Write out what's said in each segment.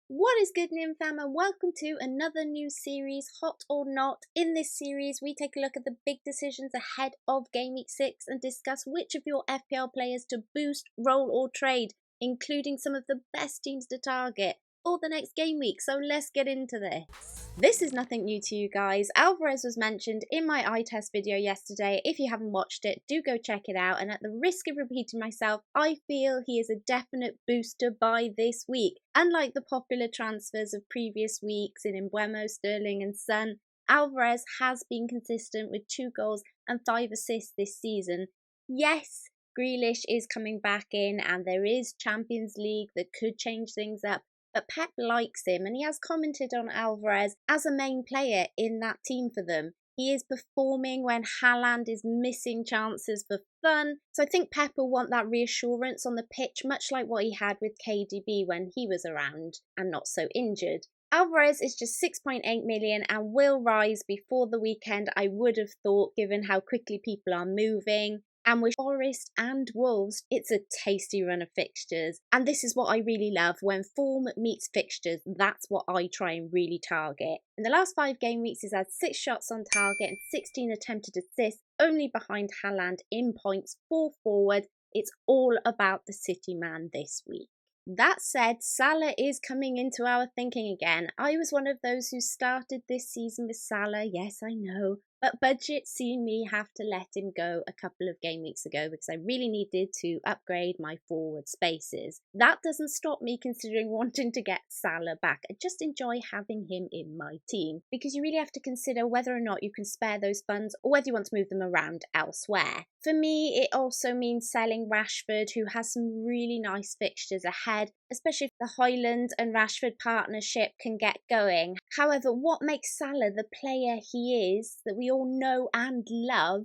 What is good, Nim fam, and welcome to another new series, Hot or Not. In this series, we take a look at the big decisions ahead of Gameweek 6 and discuss which of your FPL players to boost, roll or trade, including some of the best teams to target for the next game week. So let's get into this. This is nothing new to you guys. Alvarez was mentioned in my eye test video yesterday. If you haven't watched it, do go check it out. And at the risk of repeating myself, I feel he is a definite booster buy this week. Unlike the popular transfers of previous weeks in Mbeumo, Sterling and Son, Alvarez has been consistent with 2 goals and 5 assists this season. Yes, Grealish is coming back in and there is Champions League that could change things up. But Pep likes him and he has commented on Alvarez as a main player in that team for them. He is performing when Haaland is missing chances for fun. So I think Pep will want that reassurance on the pitch, much like what he had with KDB when he was around and not so injured. Alvarez is just 6.8 million and will rise before the weekend, I would have thought, given how quickly people are moving. And with Forest and Wolves, it's a tasty run of fixtures. And this is what I really love. When form meets fixtures, that's what I try and really target. In the last 5 game weeks, he's had 6 shots on target and 16 attempted assists, only behind Haaland in points, 4 forward. It's all about the City man this week. That said, Salah is coming into our thinking again. I was one of those who started this season with Salah, yes I know, but budget seen me have to let him go a couple of game weeks ago because I really needed to upgrade my forward spaces. That doesn't stop me considering wanting to get Salah back. I just enjoy having him in my team because you really have to consider whether or not you can spare those funds or whether you want to move them around elsewhere. For me, it also means selling Rashford, who has some really nice fixtures ahead, especially if the Højlund and Rashford partnership can get going. However, what makes Salah the player he is, that we all know and love,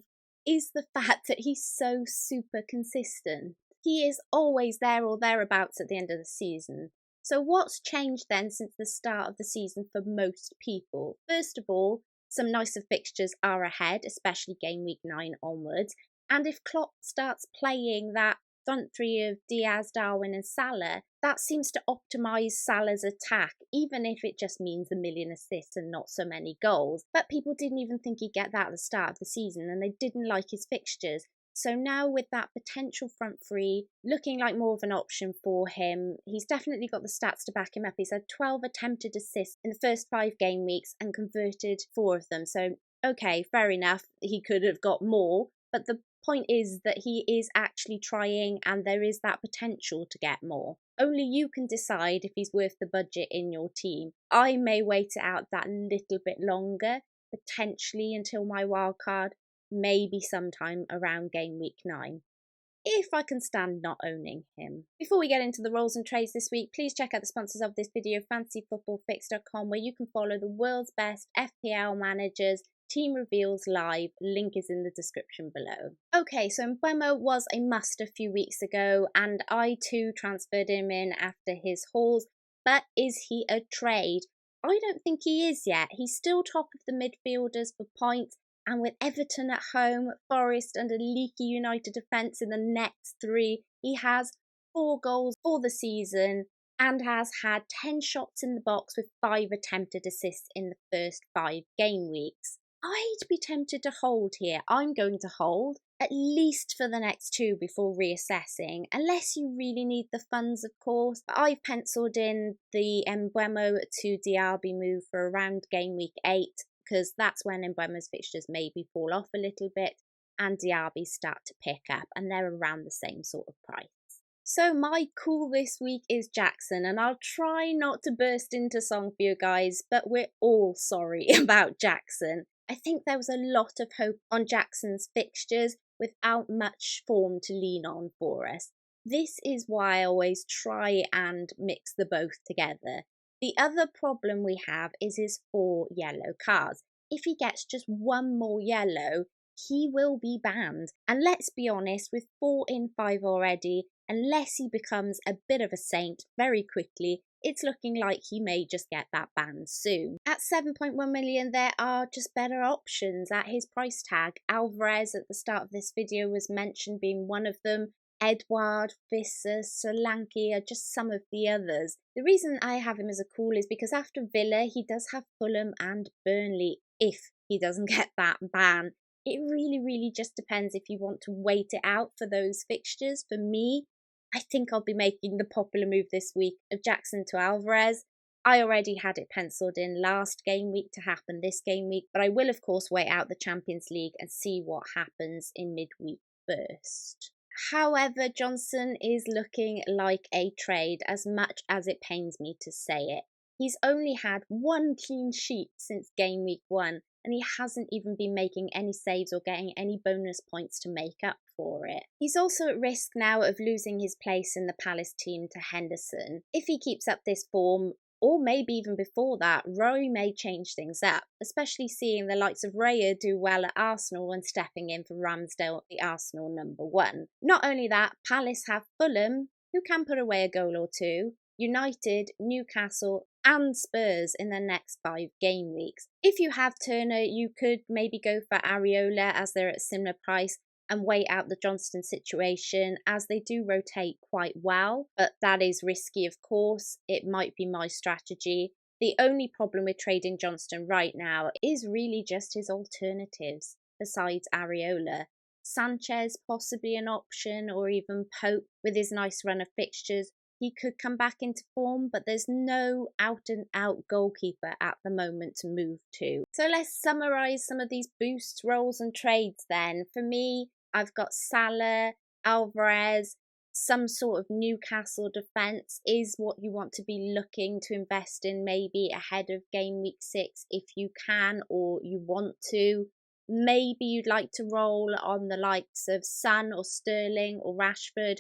is the fact that he's so super consistent. He is always there or thereabouts at the end of the season. So what's changed then since the start of the season for most people? First of all, some nicer fixtures are ahead, especially game week 9 onwards. And if Klopp starts playing that front three of Diaz, Darwin and Salah, that seems to optimise Salah's attack, even if it just means a million assists and not so many goals. But people didn't even think he'd get that at the start of the season and they didn't like his fixtures. So now with that potential front three looking like more of an option for him, he's definitely got the stats to back him up. He's had 12 attempted assists in the first 5 game weeks and converted 4 of them. So okay, fair enough, he could have got more, but the point is that he is actually trying and there is that potential to get more. Only you can decide if he's worth the budget in your team. I may wait it out that little bit longer, potentially until my wildcard, maybe sometime around game week 9. If I can stand not owning him. Before we get into the rolls and trades this week, please check out the sponsors of this video, fantasyfootballfix.com, where you can follow the world's best FPL managers. Team reveals live, link is in the description below. Okay, so Mbeumo was a must a few weeks ago and I too transferred him in after his hauls, but is he a trade? I don't think he is yet. He's still top of the midfielders for points, and with Everton at home, Forest and a leaky United defence in the next 3, he has 4 goals for the season and has had 10 shots in the box with 5 attempted assists in the first 5 game weeks. I'd be tempted to hold here. I'm going to hold, at least for the next 2 before reassessing, unless you really need the funds, of course. But I've penciled in the Mbeumo to Diaby move for around game week 8, because that's when Mbeumo's fixtures maybe fall off a little bit and Diaby start to pick up, and they're around the same sort of price. So my call this week is Jackson, and I'll try not to burst into song for you guys, but we're all sorry about Jackson. I think there was a lot of hope on Jackson's fixtures without much form to lean on for us. This is why I always try and mix the both together. The other problem we have is his 4 yellow cards. If he gets just 1 more yellow, he will be banned. And let's be honest, with 4 in 5 already, unless he becomes a bit of a saint very quickly, it's looking like he may just get that ban soon. At 7.1 million, there are just better options at his price tag. Alvarez at the start of this video was mentioned being one of them. Edouard, Visser, Solanke are just some of the others. The reason I have him as a call is because after Villa, he does have Fulham and Burnley if he doesn't get that ban. It really just depends if you want to wait it out for those fixtures. For me, I think I'll be making the popular move this week of Jackson to Alvarez. I already had it penciled in last game week to happen this game week, but I will of course wait out the Champions League and see what happens in midweek first. However, Johnson is looking like a trade, as much as it pains me to say it. He's only had one clean sheet since game week 1, and he hasn't even been making any saves or getting any bonus points to make up for it. He's also at risk now of losing his place in the Palace team to Henderson. If he keeps up this form, or maybe even before that, Roy may change things up, especially seeing the likes of Raya do well at Arsenal and stepping in for Ramsdale, the Arsenal number 1. Not only that, Palace have Fulham, who can put away a goal or two, United, Newcastle and Spurs in their next 5 game weeks. If you have Turner, you could maybe go for Areola as they're at a similar price and wait out the Johnston situation, as they do rotate quite well, but that is risky of course. It might be my strategy. The only problem with trading Johnston right now is really just his alternatives besides Areola. Sanchez possibly an option, or even Pope with his nice run of fixtures. He could come back into form, but there's no out-and-out goalkeeper at the moment to move to. So let's summarise some of these boosts, rolls and trades then. For me, I've got Salah, Alvarez, some sort of Newcastle defence is what you want to be looking to invest in maybe ahead of game week 6 if you can or you want to. Maybe you'd like to roll on the likes of Son or Sterling or Rashford,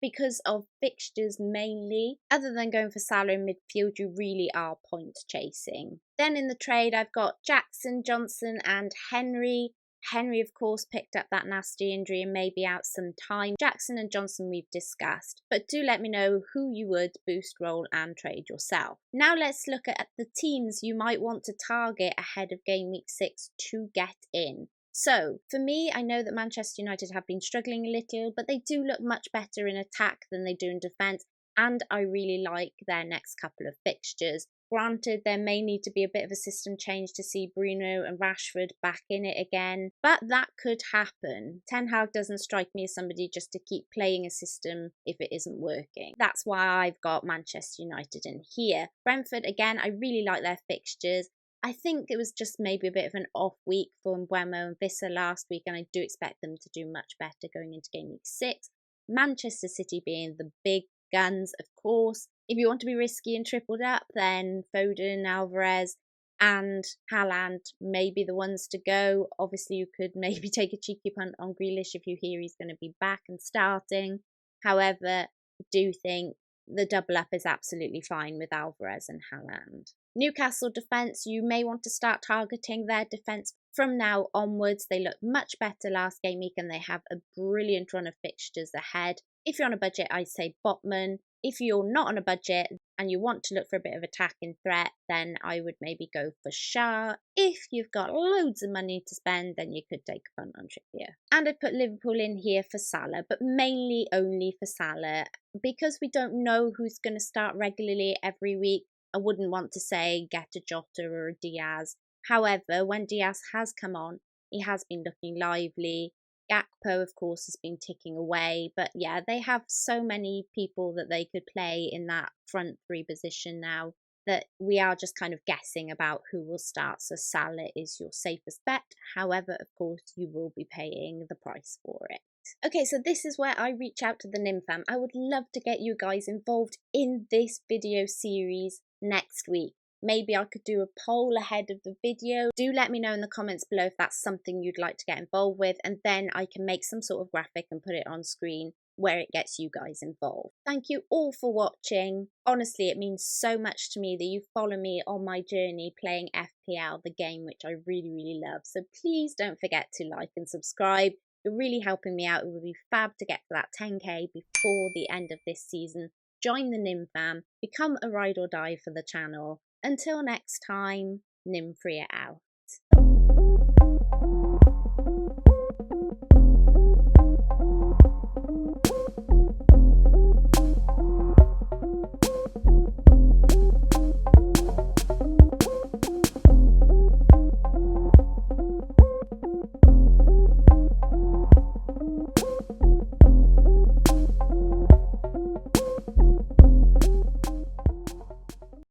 because of fixtures mainly. Other than going for Salah in midfield, you really are point chasing. Then in the trade, I've got Jackson, Johnson and Henry. Henry, of course, picked up that nasty injury and may be out some time. Jackson and Johnson we've discussed, but do let me know who you would boost, roll and trade yourself. Now let's look at the teams you might want to target ahead of game week 6 to get in. So, for me, I know that Manchester United have been struggling a little, but they do look much better in attack than they do in defence, and I really like their next couple of fixtures. Granted, there may need to be a bit of a system change to see Bruno and Rashford back in it again, but that could happen. Ten Hag doesn't strike me as somebody just to keep playing a system if it isn't working. That's why I've got Manchester United in here. Brentford, again, I really like their fixtures. I think it was just maybe a bit of an off week for Mbeumo and Visser last week, and I do expect them to do much better going into game week 6. Manchester City being the big guns, of course. If you want to be risky and tripled up, then Foden, Alvarez and Haaland may be the ones to go. Obviously, you could maybe take a cheeky punt on Grealish if you hear he's going to be back and starting. However, I do think the double up is absolutely fine with Alvarez and Haaland. Newcastle defence, you may want to start targeting their defence from now onwards. They look much better last game week and they have a brilliant run of fixtures ahead. If you're on a budget, I'd say Botman. If you're not on a budget and you want to look for a bit of attacking threat, then I would maybe go for Shah. If you've got loads of money to spend, then you could take a punt on Trippier. And I'd put Liverpool in here for Salah, but mainly only for Salah. Because we don't know who's going to start regularly every week, I wouldn't want to say get a Jota or a Diaz. However, when Diaz has come on, he has been looking lively. Gakpo, of course, has been ticking away. But yeah, they have so many people that they could play in that front 3 position now that we are just kind of guessing about who will start. So Salah is your safest bet. However, of course, you will be paying the price for it. Okay, so this is where I reach out to the Nim fam. I would love to get you guys involved in this video series next week. Maybe I could do a poll ahead of the video. Do let me know in the comments below if that's something you'd like to get involved with, and then I can make some sort of graphic and put it on screen where it gets you guys involved. Thank you all for watching. Honestly, it means so much to me that you follow me on my journey playing FPL, the game which I really love. So please don't forget to like and subscribe. You're really helping me out. It would be fab to get to that 10k before the end of this season. Join the Nim fam, become a ride or die for the channel. Until next time, Nim free it out.